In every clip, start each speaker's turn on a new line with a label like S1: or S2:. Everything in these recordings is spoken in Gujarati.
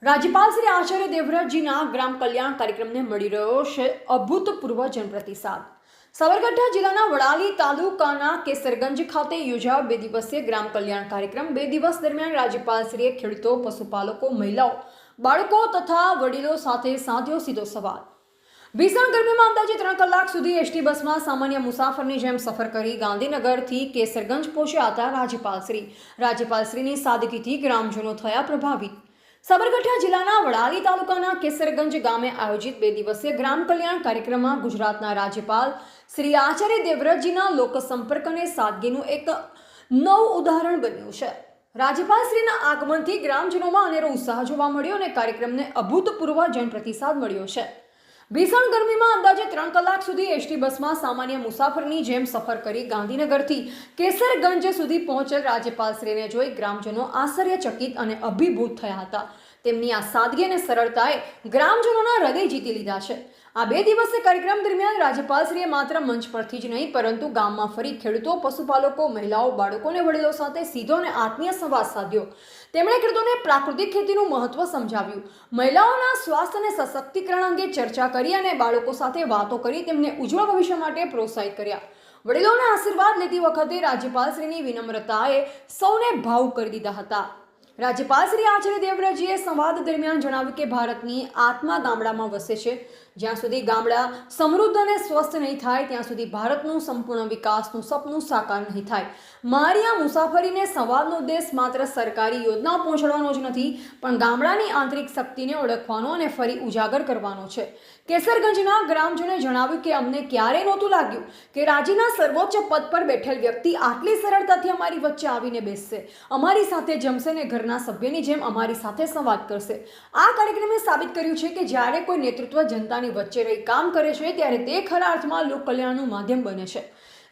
S1: રાજ્યપાલ શ્રી આચાર્ય દેવવ્રતજીના ગ્રામ કલ્યાણ કાર્યક્રમને મળી રહ્યો છે અભૂતપૂર્વ જનપ્રતિસાદ। સાબરકાંઠા જિલ્લાના વડાલી તાલુકાના કેસરગંજ ખાતે યોજાયો 2 દિવસીય ગ્રામ કલ્યાણ કાર્યક્રમ। 2 દિવસ દરમિયાન રાજ્યપાલશ્રીએ ખેડૂતો, પશુપાલકો, મહિલાઓ, બાળકો તથા વડીલો સાથે સાધ્યો સીધો સંવાદ। ભીષણ ગરમીમાં અંદાજે 3 કલાક સુધી એસટી બસમાં સામાન્ય મુસાફરની જેમ સફર કરી ગાંધીનગરથી કેસરગંજ પહોંચ્યા હતા રાજ્યપાલશ્રીની સાદગીથી ગ્રામજનો થયા પ્રભાવિત। સાબરકાંઠા જિલ્લાના વડાલી તાલુકાના કેસરગંજ ગામે આયોજિત 2 દિવસીય ગ્રામ કલ્યાણ કાર્યક્રમમાં ગુજરાતના રાજ્યપાલ શ્રી આચાર્ય દેવવ્રતજીના લોકસંપર્ક અને સાદગીનું એક નવું ઉદાહરણ બન્યું છે। રાજ્યપાલશ્રીના આગમનથી ગ્રામજનોમાં અનેરો ઉત્સાહ જોવા મળ્યો અને કાર્યક્રમને અભૂતપૂર્વ જનપ્રતિસાદ મળ્યો છે। ભીષણ ગરમીમાં અંદાજે 3 કલાક સુધી એસટી બસમાં સામાન્ય મુસાફરની જેમ સફર કરી ગાંધીનગરથી કેસરગંજ સુધી પહોંચેલ રાજ્યપાલશ્રીને જોઈ ગ્રામજનો આશ્ચર્યચકિત અને અભિભૂત થયા હતા। તેમની આ સાદગી અને સરળતાએ ગ્રામજનોના હૃદય જીતી લીધા છે। આ 2 દિવસીય કાર્યક્રમ દરમિયાન રાજ્યપાલશ્રીએ માત્ર મંચ પરથી જ નહીં પરંતુ ગામમાં ફરી ખેડૂતો, પશુપાલકો, મહિલાઓ, બાળકો અને વડીલો સાથે સીધો અને આત્મીય સંવાદ સાધ્યો। તેમણે ખેડૂતોને પ્રાકૃતિક ખેતીનું મહત્વ સમજાવ્યું, મહિલાઓના સ્વાસ્થ્ય અને સશક્તિકરણ અંગે ચર્ચા કરી અને બાળકો સાથે વાતો કરી તેમને ઉજ્જવળ ભવિષ્ય માટે પ્રોત્સાહિત કર્યા। વડીલોના આશીર્વાદ લેતી વખતે રાજ્યપાલશ્રીની વિનમ્રતાએ સૌને ભાવુક કરી દીધા હતા। રાજ્યપાલ શ્રી આચાર્ય દેવવ્રતજીએ સંવાદ દરમિયાન જણાવ્યું કે ભારતની આત્મા ગામડામાં વસે છે। જ્યાં સુધી ગામડા સમૃદ્ધ અને સ્વસ્થ નહીં થાય ત્યાં સુધી ભારતનું સંપૂર્ણ વિકાસનું સપનું સાકાર નહીં થાય। મારી આ મુસાફરીને સંવાદનો ઉદ્દેશ માત્ર સરકારી યોજનાઓ પહોંચાડવાનો જ નથી પણ ગામડાની આંતરિક શક્તિને ઓળખવાનો અને ફરી ઉજાગર કરવાનો છે। કેસરગંજના ગ્રામજનોએ જણાવ્યું કે અમને ક્યારેય નહોતું લાગ્યું કે રાજ્યના સર્વોચ્ચ પદ પર બેઠેલ વ્યક્તિ આટલી સરળતાથી અમારી વચ્ચે આવીને બેસશે, અમારી સાથે જમશે ને ઘરના સભ્યની જેમ અમારી સાથે સંવાદ કરશે। આ કાર્યક્રમે સાબિત કર્યું છે કે જ્યારે કોઈ નેતૃત્વ જનતાની વચ્ચે રહી કામ કરે છે ત્યારે તે ખરા અર્થમાં લોક કલ્યાણનું માધ્યમ બને છે।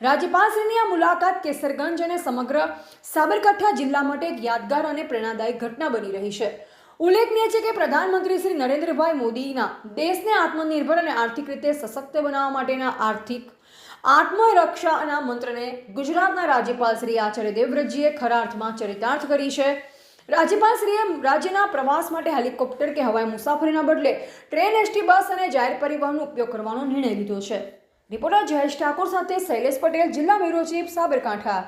S1: રાજ્યપાલશ્રીની આ મુલાકાત કેસરગંજ અને સમગ્ર સાબરકાંઠા જિલ્લા માટે એક યાદગાર અને પ્રેરણાદાયક ઘટના બની રહી છે। ઉલ્લેખનીય છે કે પ્રધાનમંત્રી શ્રી નરેન્દ્રભાઈ મોદીના દેશને આત્મનિર્ભર અને આર્થિક રીતે સશક્ત બનાવવા માટેના આર્થિક આત્મરક્ષાના મંત્રને ગુજરાતના રાજ્યપાલ શ્રી આચાર્ય દેવવ્રતજીએ ખરા અર્થમાં ચરિતાર્થ કરી છે। રાજ્યપાલશ્રીએ રાજ્યના પ્રવાસ માટે હેલિકોપ્ટર કે હવાઈ મુસાફરીના બદલે ટ્રેન, એસટી બસ અને જાહેર પરિવહનનો ઉપયોગ કરવાનો નિર્ણય લીધો છે। રિપોર્ટર જયેશ ઠાકોર સાથે શૈલેષ પટેલ, જિલ્લા બ્યુરો ચીફ, સાબરકાંઠા।